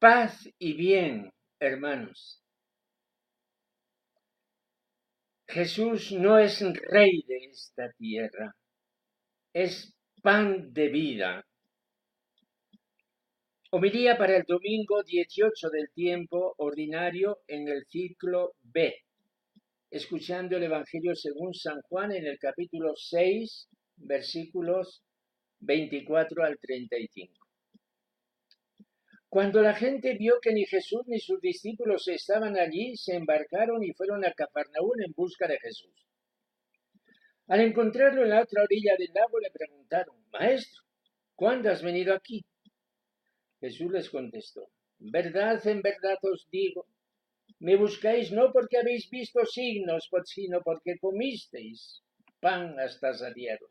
Paz y bien, hermanos. Jesús no es rey de esta tierra, es pan de vida. Homilía para el domingo 18 del tiempo ordinario en el ciclo B, escuchando el Evangelio según San Juan en el capítulo 6, versículos 24 al 35. Cuando la gente vio que ni Jesús ni sus discípulos estaban allí, se embarcaron y fueron a Cafarnaúm en busca de Jesús. Al encontrarlo en la otra orilla del lago, le preguntaron: Maestro, ¿cuándo has venido aquí? Jesús les contestó: en verdad os digo, me buscáis no porque habéis visto signos, sino porque comisteis pan hasta saciaros.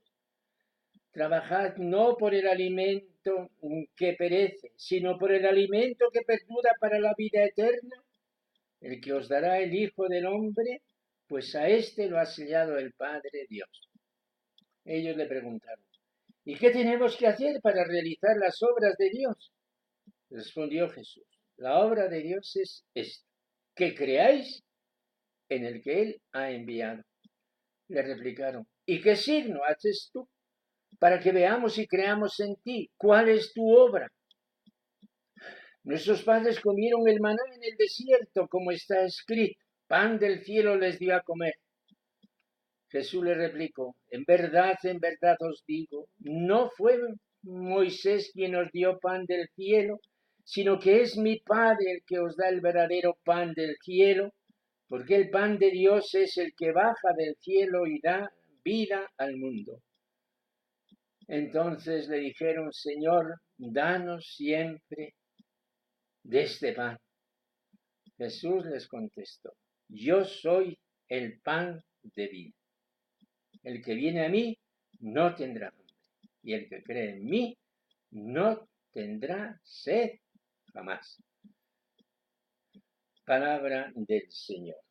Trabajad no por el alimento que perece, sino por el alimento que perdura para la vida eterna, el que os dará el Hijo del Hombre, pues a éste lo ha sellado el Padre Dios. Ellos le preguntaron: ¿y qué tenemos que hacer para realizar las obras de Dios? Respondió Jesús: la obra de Dios es esta, que creáis en el que Él ha enviado. Le replicaron: ¿y qué signo haces tú para que veamos y creamos en ti? ¿Cuál es tu obra? Nuestros padres comieron el maná en el desierto, como está escrito: pan del cielo les dio a comer. Jesús le replicó: en verdad os digo, no fue Moisés quien os dio pan del cielo, sino que es mi Padre el que os da el verdadero pan del cielo, porque el pan de Dios es el que baja del cielo y da vida al mundo. Entonces le dijeron: Señor, danos siempre de este pan. Jesús les contestó: yo soy el pan de vida. El que viene a mí no tendrá hambre, y el que cree en mí no tendrá sed jamás. Palabra del Señor.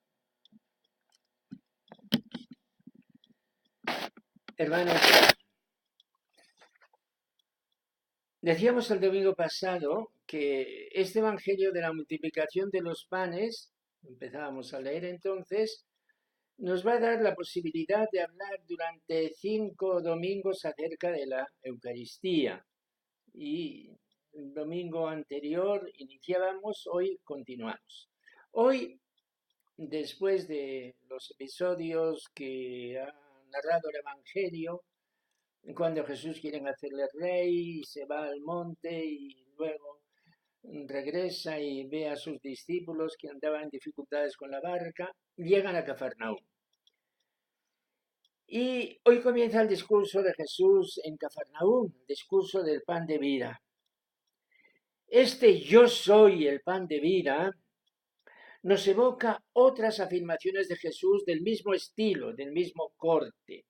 Hermanos, decíamos el domingo pasado que este evangelio de la multiplicación de los panes, empezábamos a leer entonces, nos va a dar la posibilidad de hablar durante 5 domingos acerca de la Eucaristía. Y el domingo anterior iniciábamos, hoy continuamos. Hoy, después de los episodios que ha narrado el Evangelio, cuando Jesús quiere hacerle rey, se va al monte y luego regresa y ve a sus discípulos que andaban en dificultades con la barca, llegan a Cafarnaúm. Y hoy comienza el discurso de Jesús en Cafarnaúm, el discurso del pan de vida. Este yo soy el pan de vida nos evoca otras afirmaciones de Jesús del mismo estilo, del mismo corte.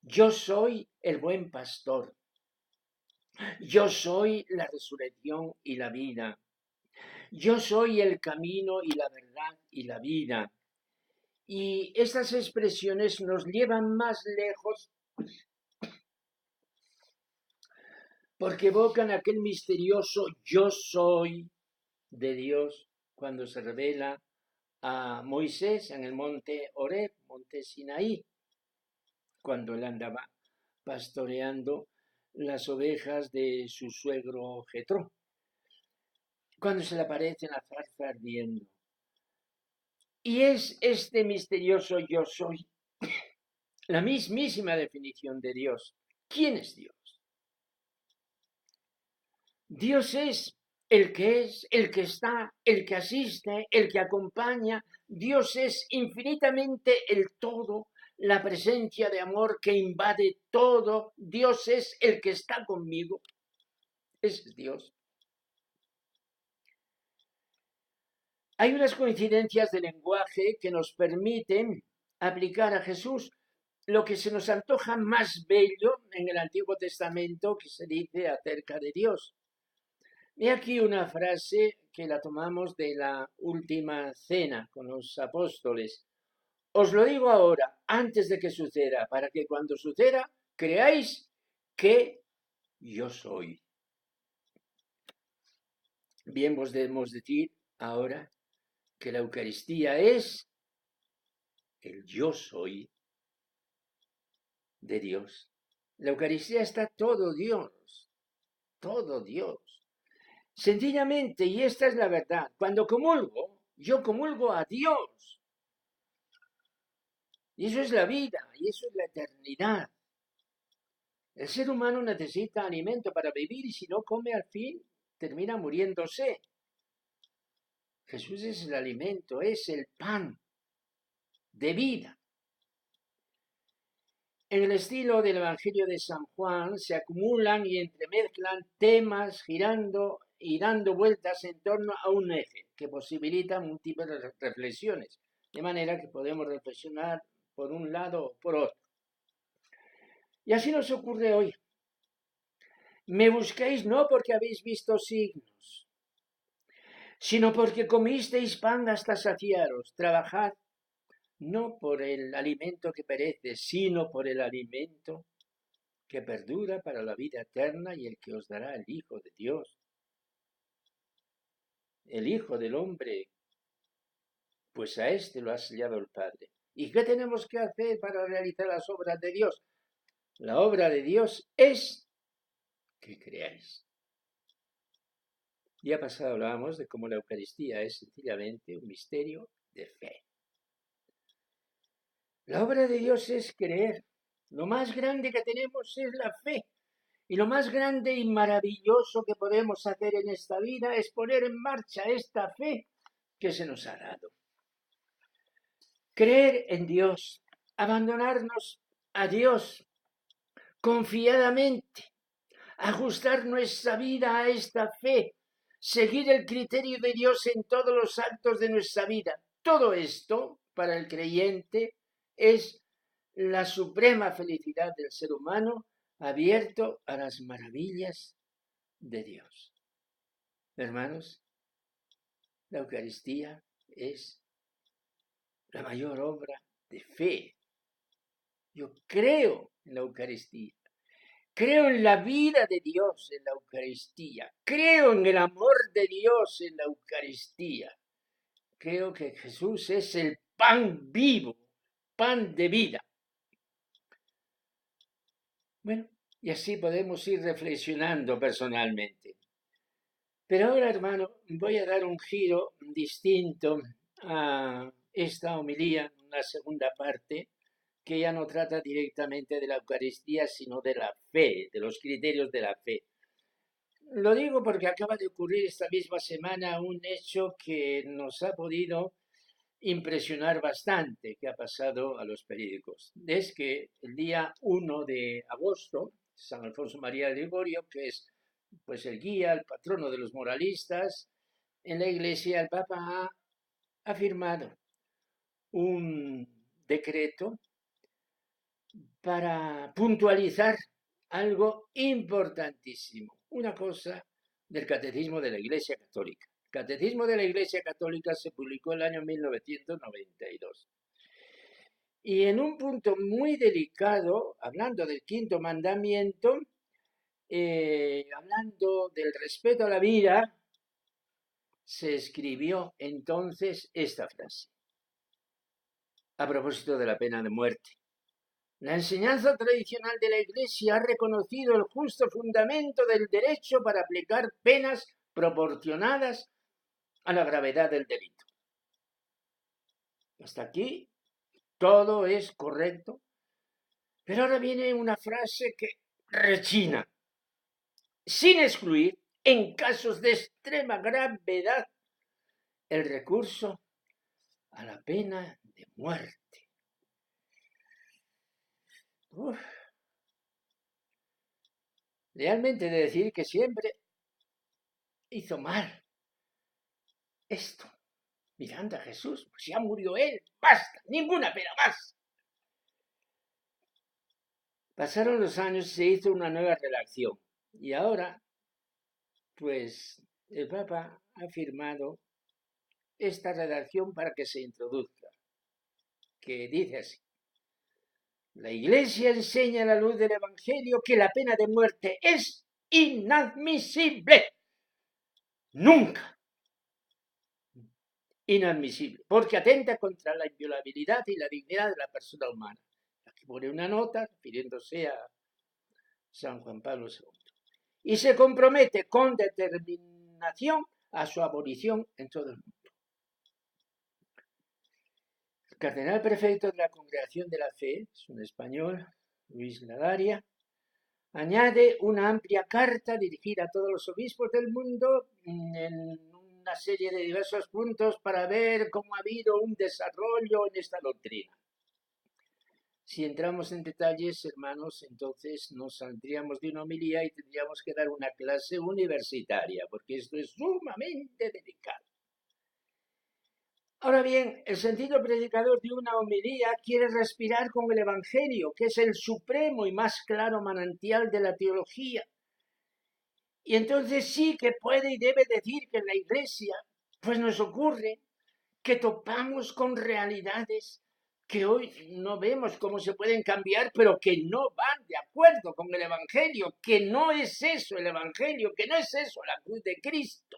Yo soy el buen pastor. Yo soy la resurrección y la vida. Yo soy el camino y la verdad y la vida. Y estas expresiones nos llevan más lejos porque evocan aquel misterioso yo soy de Dios cuando se revela a Moisés en el monte Horeb, monte Sinaí, cuando él andaba pastoreando las ovejas de su suegro Jetro, cuando se le aparece la zarza ardiendo. Y es este misterioso yo soy la mismísima definición de Dios. ¿Quién es Dios? Dios es, el que está, el que asiste, el que acompaña. Dios es infinitamente el todo, la presencia de amor que invade todo. Dios es el que está conmigo. Ese es Dios. Hay unas coincidencias de lenguaje que nos permiten aplicar a Jesús lo que se nos antoja más bello en el Antiguo Testamento que se dice acerca de Dios. He aquí una frase que la tomamos de la última cena con los apóstoles. Os lo digo ahora, antes de que suceda, para que cuando suceda creáis que yo soy. Bien podemos decir ahora que la Eucaristía es el yo soy de Dios. La Eucaristía está todo Dios, todo Dios. Sencillamente, y esta es la verdad, cuando comulgo, yo comulgo a Dios. Y eso es la vida, y eso es la eternidad. El ser humano necesita alimento para vivir y si no come al fin, termina muriéndose. Jesús es el alimento, es el pan de vida. En el estilo del Evangelio de San Juan se acumulan y entremezclan temas girando y dando vueltas en torno a un eje que posibilita múltiples reflexiones, de manera que podemos reflexionar por un lado o por otro. Y así nos ocurre hoy. Me buscáis no porque habéis visto signos, sino porque comisteis pan hasta saciaros. Trabajad no por el alimento que perece, sino por el alimento que perdura para la vida eterna y el que os dará el Hijo de Dios, el Hijo del Hombre, pues a este lo ha sellado el Padre. ¿Y qué tenemos que hacer para realizar las obras de Dios? La obra de Dios es que creáis. Día pasado hablábamos de cómo la Eucaristía es sencillamente un misterio de fe. La obra de Dios es creer. Lo más grande que tenemos es la fe. Y lo más grande y maravilloso que podemos hacer en esta vida es poner en marcha esta fe que se nos ha dado. Creer en Dios, abandonarnos a Dios confiadamente, ajustar nuestra vida a esta fe, seguir el criterio de Dios en todos los actos de nuestra vida. Todo esto, para el creyente, es la suprema felicidad del ser humano abierto a las maravillas de Dios. Hermanos, la Eucaristía es la mayor obra de fe. Yo creo en la Eucaristía. Creo en la vida de Dios en la Eucaristía. Creo en el amor de Dios en la Eucaristía. Creo que Jesús es el pan vivo, pan de vida. Bueno, y así podemos ir reflexionando personalmente. Pero ahora, hermano, voy a dar un giro distinto a esta homilía, una segunda parte, que ya no trata directamente de la Eucaristía, sino de la fe, de los criterios de la fe. Lo digo porque acaba de ocurrir esta misma semana un hecho que nos ha podido impresionar bastante, que ha pasado a los periódicos. Es que el día 1 de agosto, San Alfonso María de Ligorio, que es pues el guía, el patrono de los moralistas, en la Iglesia el Papa ha firmado un decreto para puntualizar algo importantísimo, una cosa del Catecismo de la Iglesia Católica. El Catecismo de la Iglesia Católica se publicó en el año 1992. Y en un punto muy delicado, hablando del quinto mandamiento, hablando del respeto a la vida, se escribió entonces esta frase, a propósito de la pena de muerte. La enseñanza tradicional de la Iglesia ha reconocido el justo fundamento del derecho para aplicar penas proporcionadas a la gravedad del delito. Hasta aquí todo es correcto, pero ahora viene una frase que rechina, sin excluir, en casos de extrema gravedad, el recurso a la pena de muerte. Realmente he de decir que siempre hizo mal esto. Mirando a Jesús, pues ya murió él, basta, ninguna pena más. Pasaron los años y se hizo una nueva redacción. Y ahora, pues, el Papa ha firmado esta redacción para que se introduzca, que dice así. La Iglesia enseña a la luz del Evangelio que la pena de muerte es inadmisible. Nunca. Inadmisible, porque atenta contra la inviolabilidad y la dignidad de la persona humana. Aquí pone una nota refiriéndose a San Juan Pablo II. Y se compromete con determinación a su abolición en todo el mundo. El cardenal prefecto de la Congregación de la Fe, es un español, Luis Ladaria, añade una amplia carta dirigida a todos los obispos del mundo en una serie de diversos puntos para ver cómo ha habido un desarrollo en esta doctrina. Si entramos en detalles, hermanos, entonces nos saldríamos de una homilía y tendríamos que dar una clase universitaria, porque esto es sumamente delicado. Ahora bien, el sentido predicador de una homilía quiere respirar con el Evangelio, que es el supremo y más claro manantial de la teología. Y entonces sí que puede y debe decir que en la Iglesia, pues nos ocurre que topamos con realidades que hoy no vemos cómo se pueden cambiar, pero que no van de acuerdo con el Evangelio, que no es eso el Evangelio, que no es eso la cruz de Cristo.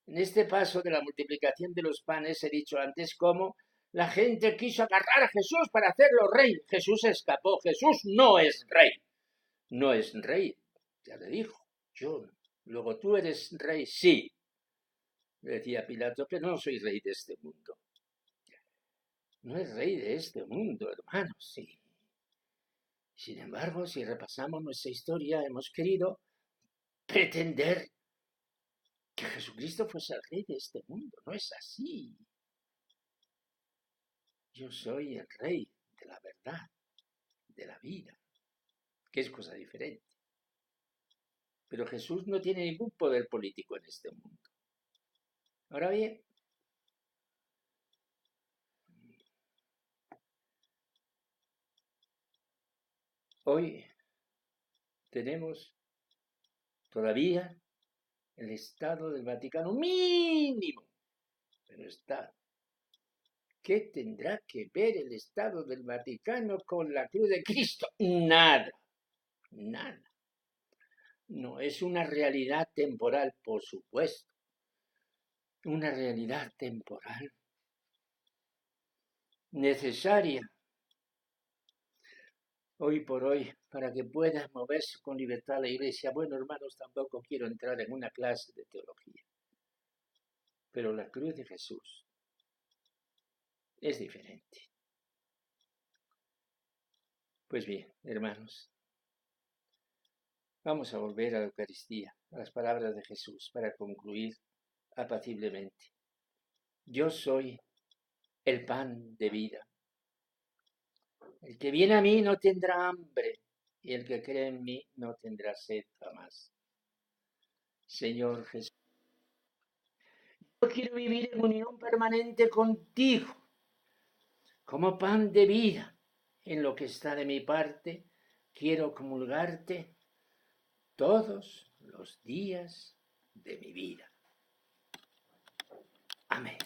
En este paso de la multiplicación de los panes he dicho antes cómo la gente quiso agarrar a Jesús para hacerlo rey. Jesús escapó. Jesús no es rey. No es rey. Ya le dijo. Yo. Luego tú eres rey. Sí. Decía Pilato, pero no soy rey de este mundo. No es rey de este mundo, hermanos. Sí. Sin embargo, si repasamos nuestra historia, hemos querido pretender que Jesucristo fuese el rey de este mundo. No es así. Yo soy el rey de la verdad, de la vida, que es cosa diferente. Pero Jesús no tiene ningún poder político en este mundo. Ahora bien, hoy tenemos todavía el Estado del Vaticano mínimo, pero está. ¿Qué tendrá que ver el Estado del Vaticano con la cruz de Cristo? Nada, nada. No, es una realidad temporal, por supuesto. Una realidad temporal necesaria hoy por hoy para que pueda moverse con libertad la Iglesia. Bueno, hermanos, tampoco quiero entrar en una clase de teología, pero la cruz de Jesús es diferente. Pues bien, hermanos, vamos a volver a la Eucaristía, a las palabras de Jesús, para concluir apaciblemente. Yo soy el pan de vida. El que viene a mí no tendrá hambre, y el que cree en mí no tendrá sed jamás. Señor Jesús, yo quiero vivir en unión permanente contigo, como pan de vida. En lo que está de mi parte, quiero comulgarte todos los días de mi vida. Amén.